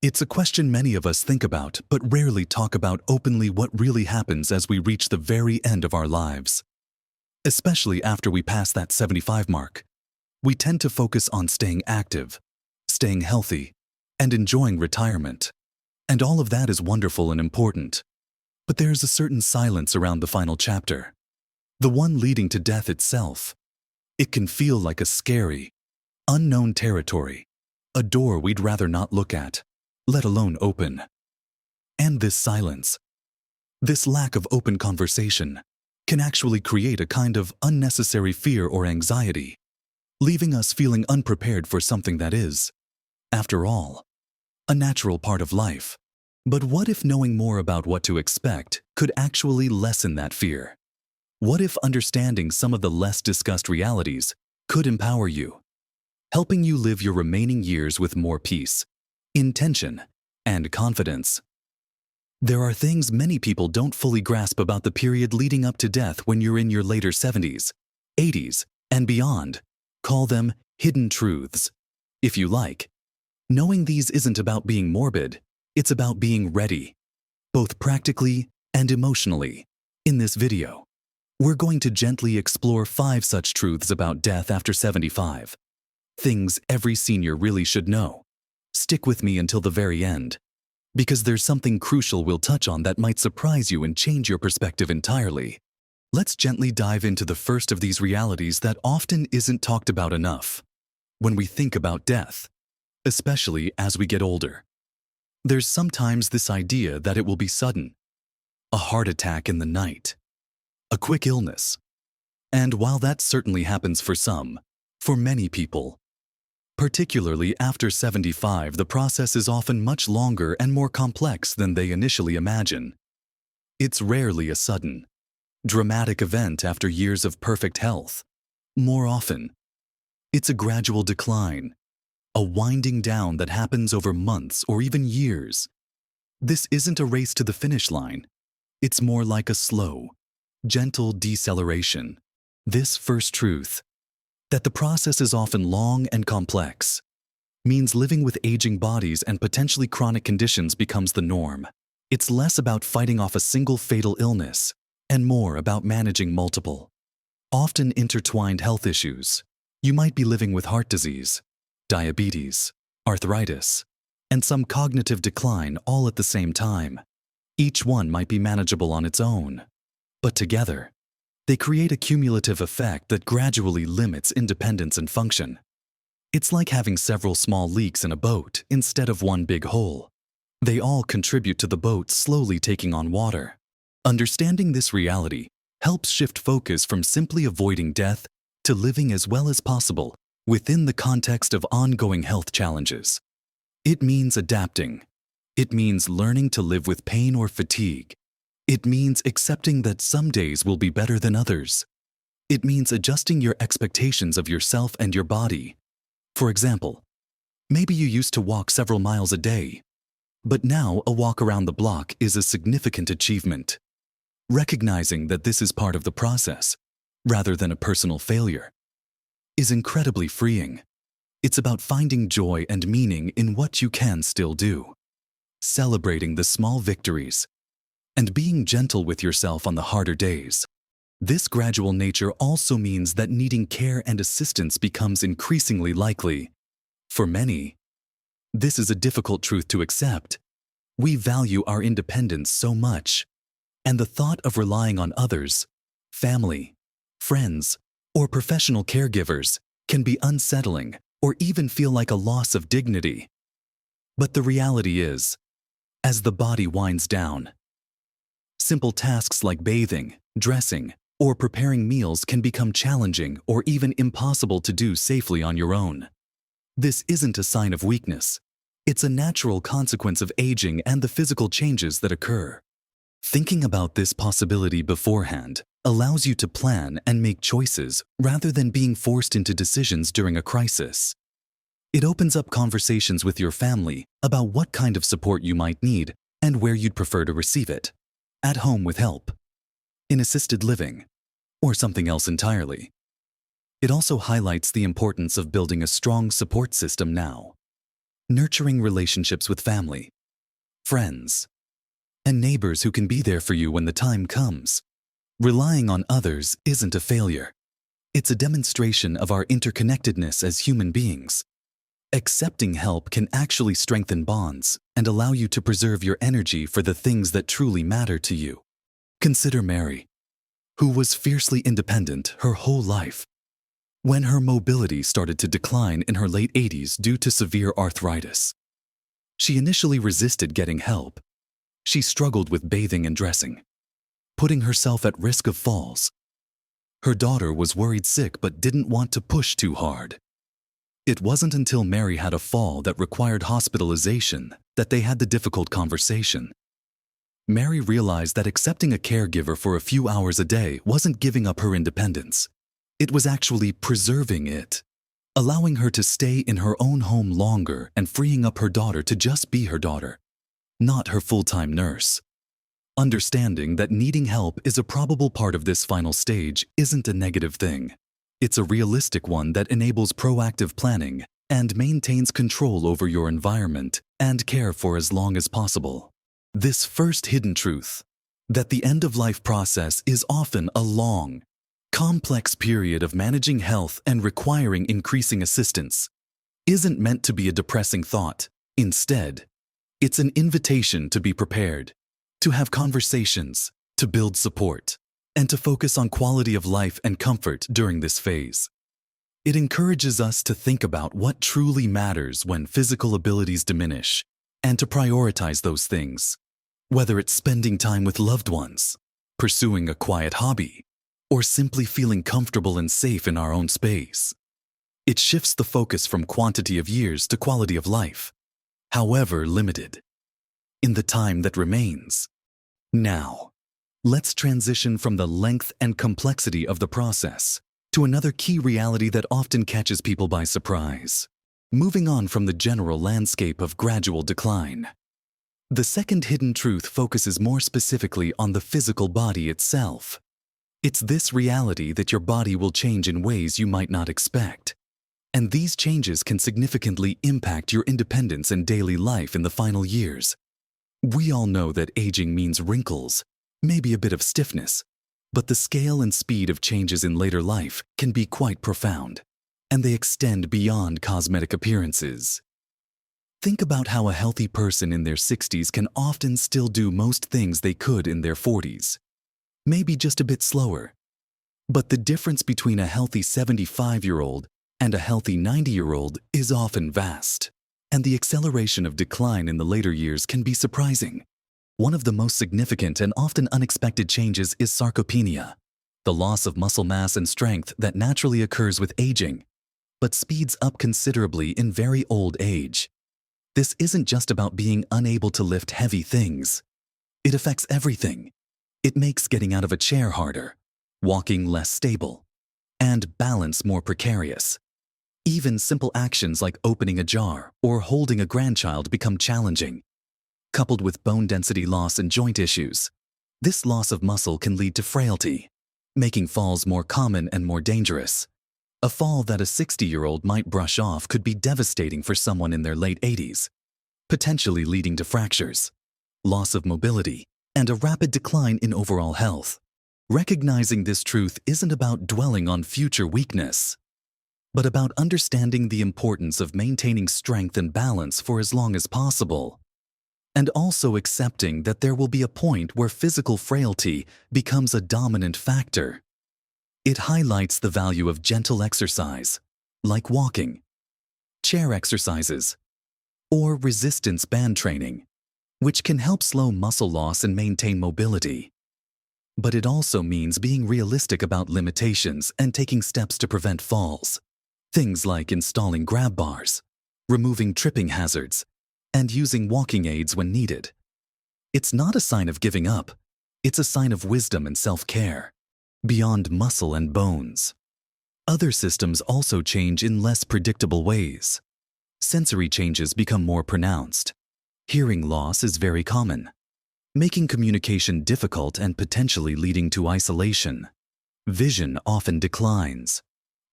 It's a question many of us think about, but rarely talk about openly what really happens as we reach the very end of our lives. Especially after we pass that 75 mark. We tend to focus on staying active, staying healthy, and enjoying retirement. And all of that is wonderful and important. But there's a certain silence around the final chapter. The one leading to death itself. It can feel like a scary, unknown territory, a door we'd rather not look at, let alone open. And this silence, this lack of open conversation, can actually create a kind of unnecessary fear or anxiety, leaving us feeling unprepared for something that is, after all, a natural part of life. But what if knowing more about what to expect could actually lessen that fear? What if understanding some of the less discussed realities could empower you, helping you live your remaining years with more peace, intention, and confidence? There are things many people don't fully grasp about the period leading up to death when you're in your later 70s, 80s, and beyond. Call them hidden truths, if you like. Knowing these isn't about being morbid, it's about being ready, both practically and emotionally. In this video, we're going to gently explore 5 such truths about death after 75. Things every senior really should know. Stick with me until the very end, because there's something crucial we'll touch on that might surprise you and change your perspective entirely. Let's gently dive into the first of these realities that often isn't talked about enough. When we think about death, especially as we get older, there's sometimes this idea that it will be sudden, a heart attack in the night, a quick illness. And while that certainly happens for some, for many people, particularly after 75, the process is often much longer and more complex than they initially imagine. It's rarely a sudden, dramatic event after years of perfect health. More often, it's a gradual decline, a winding down that happens over months or even years. This isn't a race to the finish line. It's more like a slow, gentle deceleration. This first truth, that the process is often long and complex, means living with aging bodies and potentially chronic conditions becomes the norm. It's less about fighting off a single fatal illness and more about managing multiple, often intertwined health issues. You might be living with heart disease, diabetes, arthritis, and some cognitive decline all at the same time. Each one might be manageable on its own, but together, they create a cumulative effect that gradually limits independence and function. It's like having several small leaks in a boat instead of one big hole. They all contribute to the boat slowly taking on water. Understanding this reality helps shift focus from simply avoiding death to living as well as possible within the context of ongoing health challenges. It means adapting. It means learning to live with pain or fatigue. It means accepting that some days will be better than others. It means adjusting your expectations of yourself and your body. For example, maybe you used to walk several miles a day, but now a walk around the block is a significant achievement. Recognizing that this is part of the process, rather than a personal failure, is incredibly freeing. It's about finding joy and meaning in what you can still do, celebrating the small victories, and being gentle with yourself on the harder days. This gradual nature also means that needing care and assistance becomes increasingly likely. For many, this is a difficult truth to accept. We value our independence so much, and the thought of relying on others, family, friends, or professional caregivers can be unsettling or even feel like a loss of dignity. But the reality is, as the body winds down, simple tasks like bathing, dressing, or preparing meals can become challenging or even impossible to do safely on your own. This isn't a sign of weakness. It's a natural consequence of aging and the physical changes that occur. Thinking about this possibility beforehand allows you to plan and make choices rather than being forced into decisions during a crisis. It opens up conversations with your family about what kind of support you might need and where you'd prefer to receive it. At home with help, in assisted living, or something else entirely. It also highlights the importance of building a strong support system now. nurturing relationships with family, friends, and neighbors who can be there for you when the time comes. Relying on others isn't a failure. It's a demonstration of our interconnectedness as human beings. Accepting help can actually strengthen bonds and allow you to preserve your energy for the things that truly matter to you. Consider Mary, who was fiercely independent her whole life. When her mobility started to decline in her late 80s due to severe arthritis, she initially resisted getting help. She struggled with bathing and dressing, putting herself at risk of falls. Her daughter was worried sick but didn't want to push too hard. It wasn't until Mary had a fall that required hospitalization that they had the difficult conversation. Mary realized that accepting a caregiver for a few hours a day wasn't giving up her independence. It was actually preserving it, allowing her to stay in her own home longer and freeing up her daughter to just be her daughter, not her full-time nurse. Understanding that needing help is a probable part of this final stage isn't a negative thing. It's a realistic one that enables proactive planning and maintains control over your environment and care for as long as possible. This first hidden truth, that the end-of-life process is often a long, complex period of managing health and requiring increasing assistance, isn't meant to be a depressing thought. Instead, it's an invitation to be prepared, to have conversations, to build support, and to focus on quality of life and comfort during this phase. It encourages us to think about what truly matters when physical abilities diminish, and to prioritize those things, whether it's spending time with loved ones, pursuing a quiet hobby, or simply feeling comfortable and safe in our own space. It shifts the focus from quantity of years to quality of life, however limited, in the time that remains. Now, let's transition from the length and complexity of the process to another key reality that often catches people by surprise. Moving on from the general landscape of gradual decline. The second hidden truth focuses more specifically on the physical body itself. It's this reality that your body will change in ways you might not expect. And these changes can significantly impact your independence and daily life in the final years. We all know that aging means wrinkles, maybe a bit of stiffness, but the scale and speed of changes in later life can be quite profound, and they extend beyond cosmetic appearances. Think about how a healthy person in their 60s can often still do most things they could in their 40s, maybe just a bit slower. But the difference between a healthy 75-year-old and a healthy 90-year-old is often vast, and the acceleration of decline in the later years can be surprising. One of the most significant and often unexpected changes is sarcopenia, the loss of muscle mass and strength that naturally occurs with aging, but speeds up considerably in very old age. This isn't just about being unable to lift heavy things. It affects everything. It makes getting out of a chair harder, walking less stable, and balance more precarious. Even simple actions like opening a jar or holding a grandchild become challenging. Coupled with bone density loss and joint issues, this loss of muscle can lead to frailty, making falls more common and more dangerous. A fall that a 60-year-old might brush off could be devastating for someone in their late 80s, potentially leading to fractures, loss of mobility, and a rapid decline in overall health. Recognizing this truth isn't about dwelling on future weakness, but about understanding the importance of maintaining strength and balance for as long as possible, and also accepting that there will be a point where physical frailty becomes a dominant factor. It highlights the value of gentle exercise, like walking, chair exercises, or resistance band training, which can help slow muscle loss and maintain mobility. But it also means being realistic about limitations and taking steps to prevent falls. Things like installing grab bars, removing tripping hazards, and using walking aids when needed. It's not a sign of giving up. It's a sign of wisdom and self-care. Beyond muscle and bones, other systems also change in less predictable ways. Sensory changes become more pronounced. Hearing loss is very common, making communication difficult and potentially leading to isolation. Vision often declines,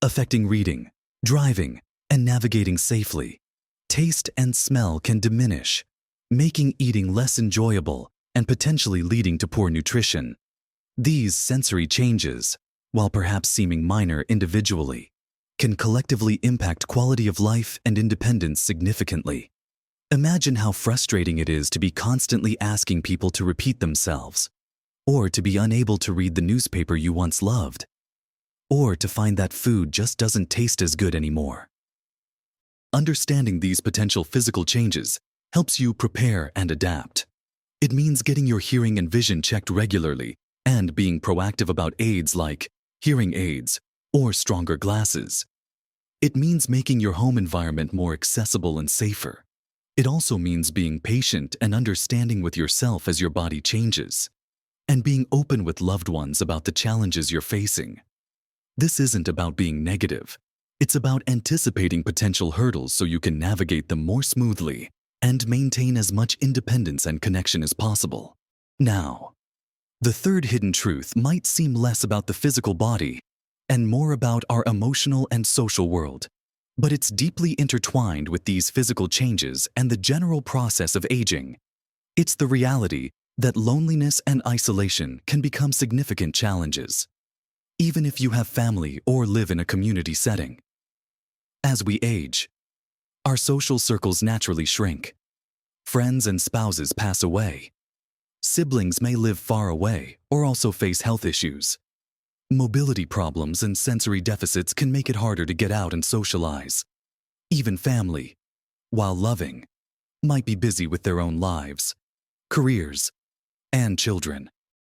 affecting reading, driving, and navigating safely. Taste and smell can diminish, making eating less enjoyable and potentially leading to poor nutrition. These sensory changes, while perhaps seeming minor individually, can collectively impact quality of life and independence significantly. Imagine how frustrating it is to be constantly asking people to repeat themselves, or to be unable to read the newspaper you once loved, or to find that food just doesn't taste as good anymore. Understanding these potential physical changes helps you prepare and adapt. It means getting your hearing and vision checked regularly and being proactive about aids like hearing aids or stronger glasses. It means making your home environment more accessible and safer. It also means being patient and understanding with yourself as your body changes, and being open with loved ones about the challenges you're facing. This isn't about being negative. It's about anticipating potential hurdles so you can navigate them more smoothly and maintain as much independence and connection as possible. Now, the third hidden truth might seem less about the physical body and more about our emotional and social world, but it's deeply intertwined with these physical changes and the general process of aging. It's the reality that loneliness and isolation can become significant challenges, even if you have family or live in a community setting. As we age, our social circles naturally shrink. Friends and spouses pass away. Siblings may live far away or also face health issues. Mobility problems and sensory deficits can make it harder to get out and socialize. Even family, while loving, might be busy with their own lives, careers, and children.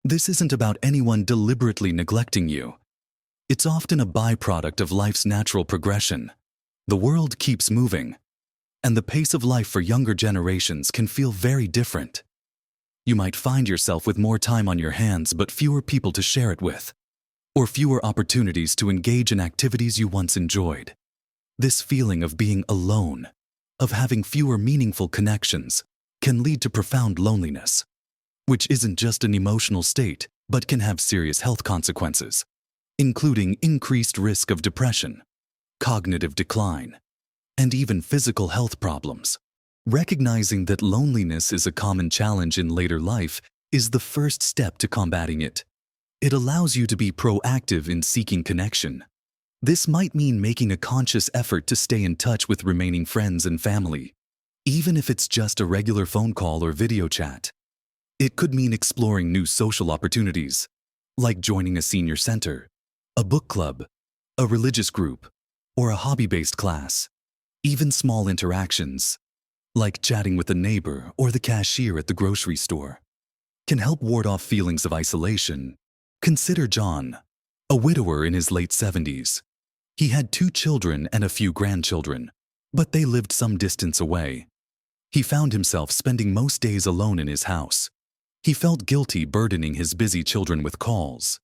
This isn't about anyone deliberately neglecting you. It's often a byproduct of life's natural progression. The world keeps moving, and the pace of life for younger generations can feel very different. You might find yourself with more time on your hands but fewer people to share it with, or fewer opportunities to engage in activities you once enjoyed. This feeling of being alone, of having fewer meaningful connections, can lead to profound loneliness, which isn't just an emotional state but can have serious health consequences, including increased risk of depression, cognitive decline, and even physical health problems. Recognizing that loneliness is a common challenge in later life is the first step to combating it. It allows you to be proactive in seeking connection. This might mean making a conscious effort to stay in touch with remaining friends and family, even if it's just a regular phone call or video chat. It could mean exploring new social opportunities, like joining a senior center, a book club, a religious group, or a hobby-based class. Even small interactions, like chatting with a neighbor or the cashier at the grocery store, can help ward off feelings of isolation. Consider John, a widower in his late 70s. He had 2 children and a few grandchildren, but they lived some distance away. He found himself spending most days alone in his house. He felt guilty burdening his busy children with calls.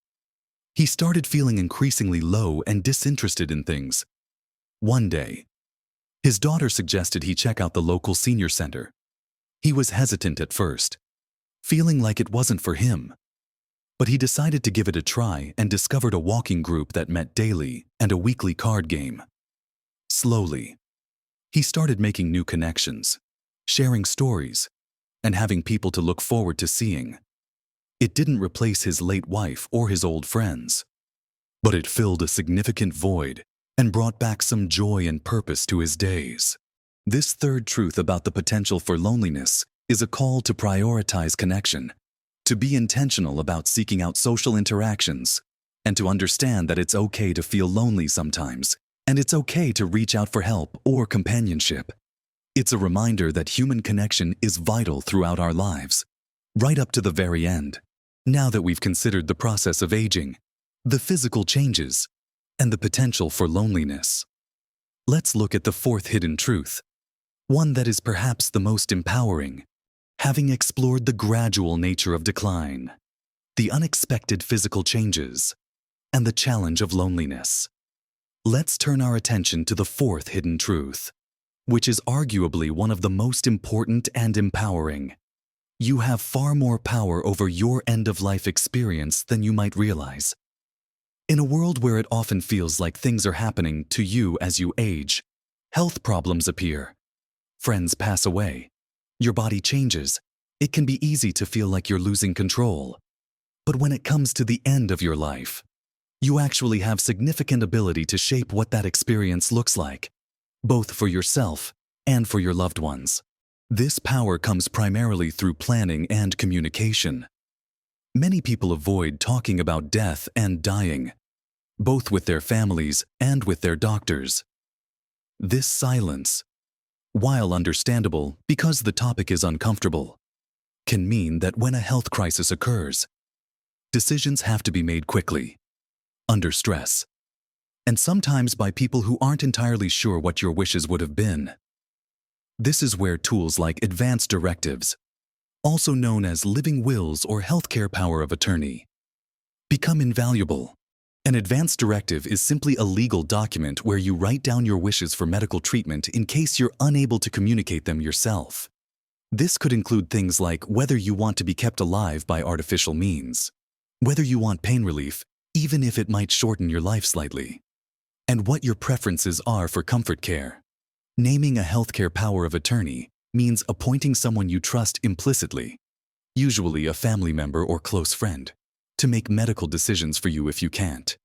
He started feeling increasingly low and disinterested in things. One day, his daughter suggested he check out the local senior center. He was hesitant at first, feeling like it wasn't for him. But he decided to give it a try and discovered a walking group that met daily and a weekly card game. Slowly, he started making new connections, sharing stories, and having people to look forward to seeing. It didn't replace his late wife or his old friends, but it filled a significant void and brought back some joy and purpose to his days. This third truth about the potential for loneliness is a call to prioritize connection, to be intentional about seeking out social interactions, and to understand that it's okay to feel lonely sometimes, and it's okay to reach out for help or companionship. It's a reminder that human connection is vital throughout our lives, right up to the very end. Now that we've considered the process of aging, the physical changes, and the potential for loneliness, let's look at the fourth hidden truth, one that is perhaps the most empowering. Having explored the gradual nature of decline, the unexpected physical changes, and the challenge of loneliness, let's turn our attention to the fourth hidden truth, which is arguably one of the most important and empowering. You have far more power over your end-of-life experience than you might realize. In a world where it often feels like things are happening to you as you age, health problems appear, friends pass away, your body changes, it can be easy to feel like you're losing control. But when it comes to the end of your life, you actually have significant ability to shape what that experience looks like, both for yourself and for your loved ones. This power comes primarily through planning and communication. Many people avoid talking about death and dying, both with their families and with their doctors. This silence, while understandable because the topic is uncomfortable, can mean that when a health crisis occurs, decisions have to be made quickly, under stress, and sometimes by people who aren't entirely sure what your wishes would have been. This is where tools like advance directives, also known as living wills or healthcare power of attorney, become invaluable. An advance directive is simply a legal document where you write down your wishes for medical treatment in case you're unable to communicate them yourself. This could include things like whether you want to be kept alive by artificial means, whether you want pain relief, even if it might shorten your life slightly, and what your preferences are for comfort care. Naming a healthcare power of attorney means appointing someone you trust implicitly, usually a family member or close friend, to make medical decisions for you if you can't.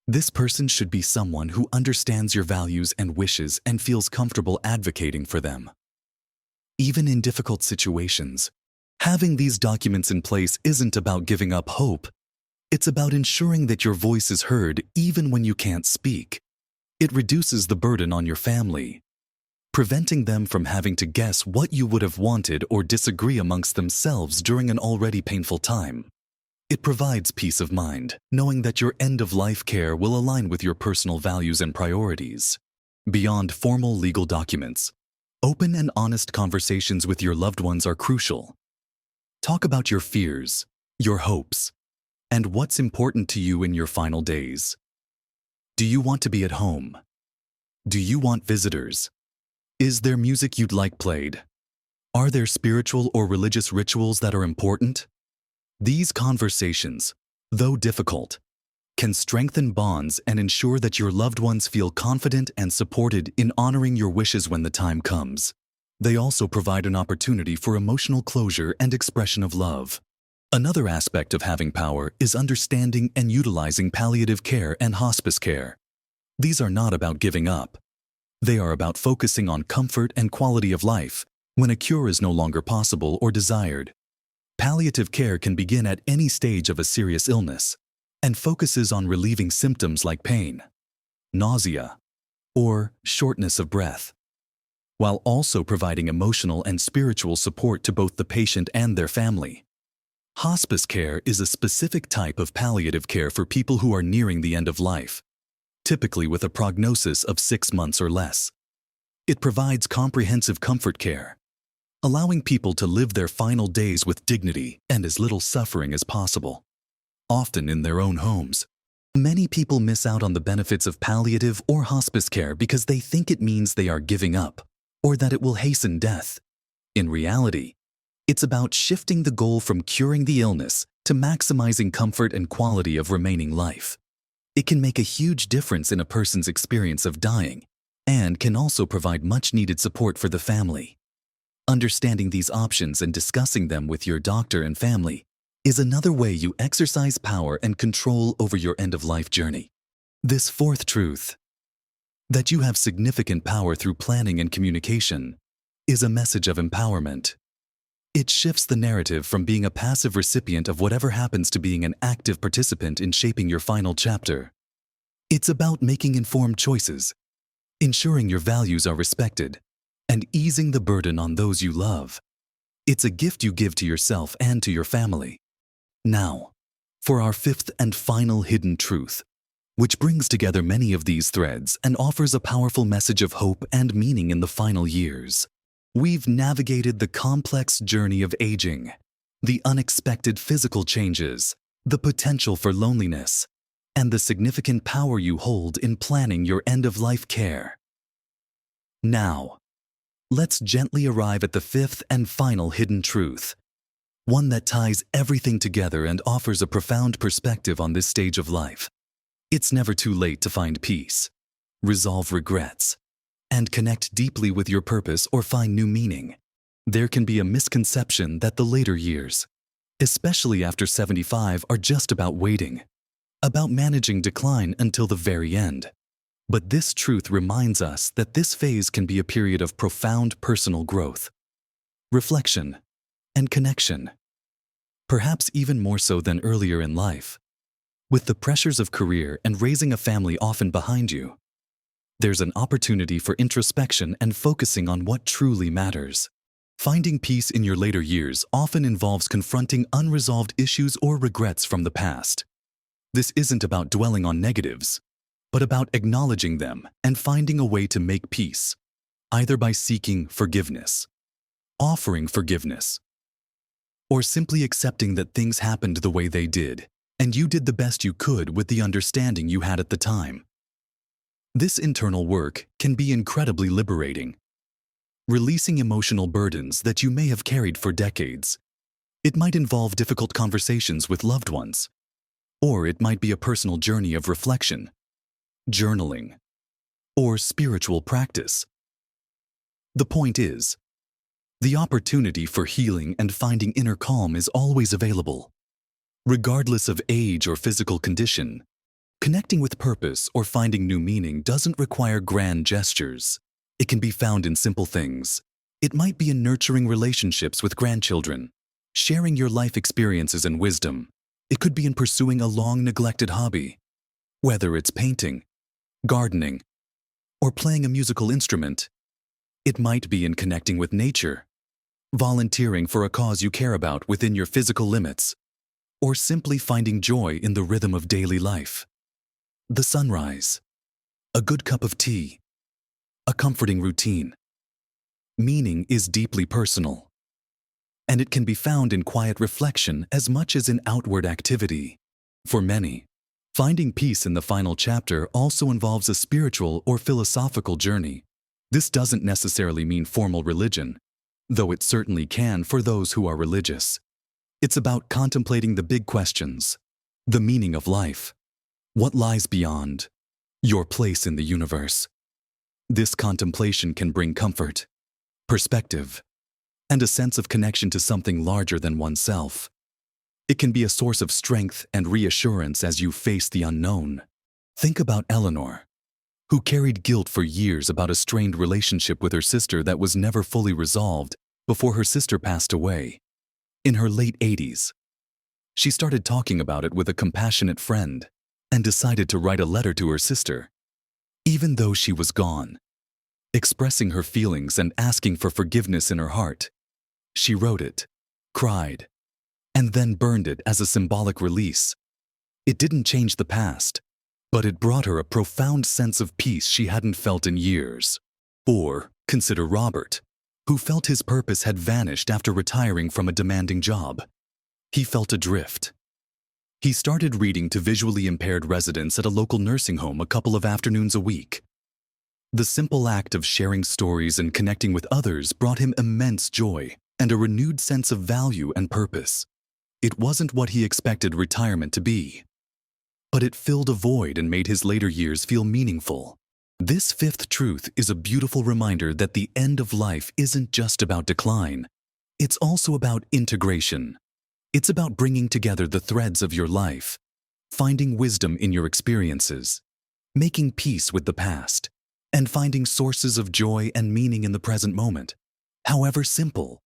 This person should be someone who understands your values and wishes and feels comfortable advocating for them. Even in difficult situations, having these documents in place isn't about giving up hope. It's about ensuring that your voice is heard even when you can't speak. It reduces the burden on your family, preventing them from having to guess what you would have wanted or disagree amongst themselves during an already painful time. It provides peace of mind, knowing that your end-of-life care will align with your personal values and priorities. Beyond formal legal documents, open and honest conversations with your loved ones are crucial. Talk about your fears, your hopes, and what's important to you in your final days. Do you want to be at home? Do you want visitors? Is there music you'd like played? Are there spiritual or religious rituals that are important? These conversations, though difficult, can strengthen bonds and ensure that your loved ones feel confident and supported in honoring your wishes when the time comes. They also provide an opportunity for emotional closure and expression of love. Another aspect of having power is understanding and utilizing palliative care and hospice care. These are not about giving up. They are about focusing on comfort and quality of life when a cure is no longer possible or desired. Palliative care can begin at any stage of a serious illness and focuses on relieving symptoms like pain, nausea, or shortness of breath, while also providing emotional and spiritual support to both the patient and their family. Hospice care is a specific type of palliative care for people who are nearing the end of life, typically with a prognosis of 6 months or less. It provides comprehensive comfort care, allowing people to live their final days with dignity and as little suffering as possible, often in their own homes. Many people miss out on the benefits of palliative or hospice care because they think it means they are giving up or that it will hasten death. In reality, it's about shifting the goal from curing the illness to maximizing comfort and quality of remaining life. It can make a huge difference in a person's experience of dying and can also provide much-needed support for the family. Understanding these options and discussing them with your doctor and family is another way you exercise power and control over your end-of-life journey. This fourth truth, that you have significant power through planning and communication, is a message of empowerment. It shifts the narrative from being a passive recipient of whatever happens to being an active participant in shaping your final chapter. It's about making informed choices, ensuring your values are respected, and easing the burden on those you love. It's a gift you give to yourself and to your family. Now, for our fifth and final hidden truth, which brings together many of these threads and offers a powerful message of hope and meaning in the final years. We've navigated the complex journey of aging, the unexpected physical changes, the potential for loneliness, and the significant power you hold in planning your end-of-life care. Now, let's gently arrive at the fifth and final hidden truth, one that ties everything together and offers a profound perspective on this stage of life. It's never too late to find peace, resolve regrets, and connect deeply with your purpose or find new meaning. There can be a misconception that the later years, especially after 75, are just about waiting, about managing decline until the very end. But this truth reminds us that this phase can be a period of profound personal growth, reflection, and connection, perhaps even more so than earlier in life. With the pressures of career and raising a family often behind you, there's an opportunity for introspection and focusing on what truly matters. Finding peace in your later years often involves confronting unresolved issues or regrets from the past. This isn't about dwelling on negatives, but about acknowledging them and finding a way to make peace, either by seeking forgiveness, offering forgiveness, or simply accepting that things happened the way they did, and you did the best you could with the understanding you had at the time. This internal work can be incredibly liberating, releasing emotional burdens that you may have carried for decades. It might involve difficult conversations with loved ones, or it might be a personal journey of reflection, journaling, or spiritual practice. The point is, the opportunity for healing and finding inner calm is always available. Regardless of age or physical condition, connecting with purpose or finding new meaning doesn't require grand gestures. It can be found in simple things. It might be in nurturing relationships with grandchildren, sharing your life experiences and wisdom. It could be in pursuing a long-neglected hobby, whether it's painting, gardening, or playing a musical instrument. It might be in connecting with nature, volunteering for a cause you care about within your physical limits, or simply finding joy in the rhythm of daily life. The sunrise, a good cup of tea, a comforting routine. Meaning is deeply personal, and it can be found in quiet reflection as much as in outward activity. For many, finding peace in the final chapter also involves a spiritual or philosophical journey. This doesn't necessarily mean formal religion, though it certainly can for those who are religious. It's about contemplating the big questions, the meaning of life, what lies beyond, your place in the universe. This contemplation can bring comfort, perspective, and a sense of connection to something larger than oneself. It can be a source of strength and reassurance as you face the unknown. Think about Eleanor, who carried guilt for years about a strained relationship with her sister that was never fully resolved before her sister passed away. In her late 80s, she started talking about it with a compassionate friend and decided to write a letter to her sister, even though she was gone, expressing her feelings and asking for forgiveness in her heart. She wrote it, cried, and then burned it as a symbolic release. It didn't change the past, but it brought her a profound sense of peace she hadn't felt in years. Or consider Robert, who felt his purpose had vanished after retiring from a demanding job. He felt adrift. He started reading to visually impaired residents at a local nursing home a couple of afternoons a week. The simple act of sharing stories and connecting with others brought him immense joy and a renewed sense of value and purpose. It wasn't what he expected retirement to be, but it filled a void and made his later years feel meaningful. This fifth truth is a beautiful reminder that the end of life isn't just about decline. It's also about integration. It's about bringing together the threads of your life, finding wisdom in your experiences, making peace with the past, and finding sources of joy and meaning in the present moment, however simple.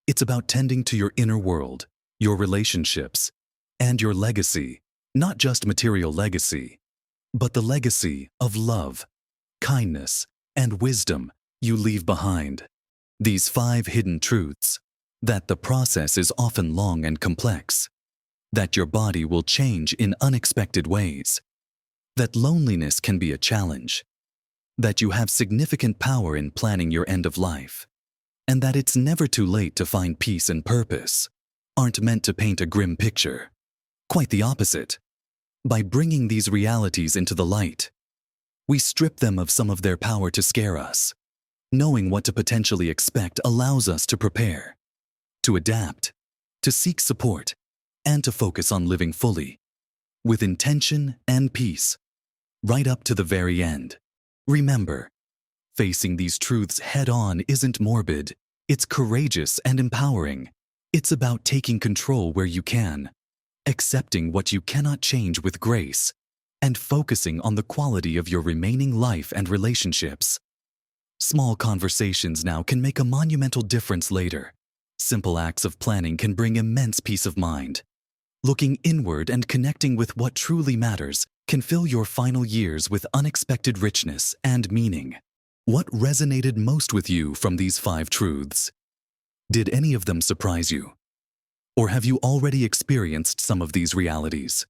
It's about tending to your inner world, your relationships, and your legacy, not just material legacy, but the legacy of love, kindness, and wisdom you leave behind. These 5 hidden truths: that the process is often long and complex, that your body will change in unexpected ways, that loneliness can be a challenge, that you have significant power in planning your end of life, and that it's never too late to find peace and purpose, aren't meant to paint a grim picture. Quite the opposite. By bringing these realities into the light, we strip them of some of their power to scare us. Knowing what to potentially expect allows us to prepare, to adapt, to seek support, and to focus on living fully, with intention and peace, right up to the very end. Remember, Facing these truths head-on isn't morbid. It's courageous and empowering. It's about taking control where you can, accepting what you cannot change with grace, and focusing on the quality of your remaining life and relationships. Small conversations now can make a monumental difference later. Simple acts of planning can bring immense peace of mind. Looking inward and connecting with what truly matters can fill your final years with unexpected richness and meaning. What resonated most with you from these 5 truths? Did any of them surprise you? Or have you already experienced some of these realities?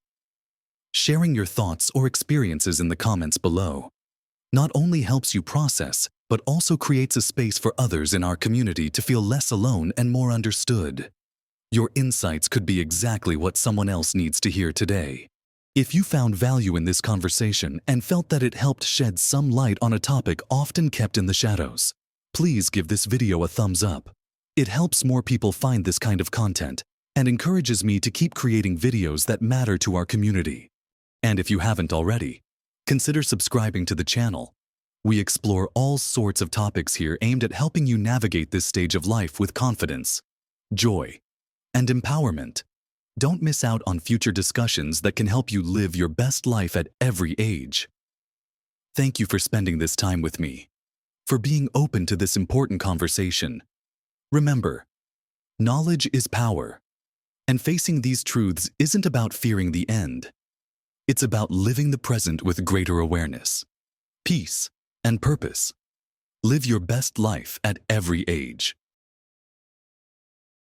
Sharing your thoughts or experiences in the comments below not only helps you process, but also creates a space for others in our community to feel less alone and more understood. Your insights could be exactly what someone else needs to hear today. If you found value in this conversation and felt that it helped shed some light on a topic often kept in the shadows, please give this video a thumbs up. It helps more people find this kind of content and encourages me to keep creating videos that matter to our community. And if you haven't already, consider subscribing to the channel. We explore all sorts of topics here aimed at helping you navigate this stage of life with confidence, joy, and empowerment. Don't miss out on future discussions that can help you live your best life at every age. Thank you for spending this time with me, for being open to this important conversation. Remember, knowledge is power, and facing these truths isn't about fearing the end. It's about living the present with greater awareness, peace, and purpose. Live your best life at every age.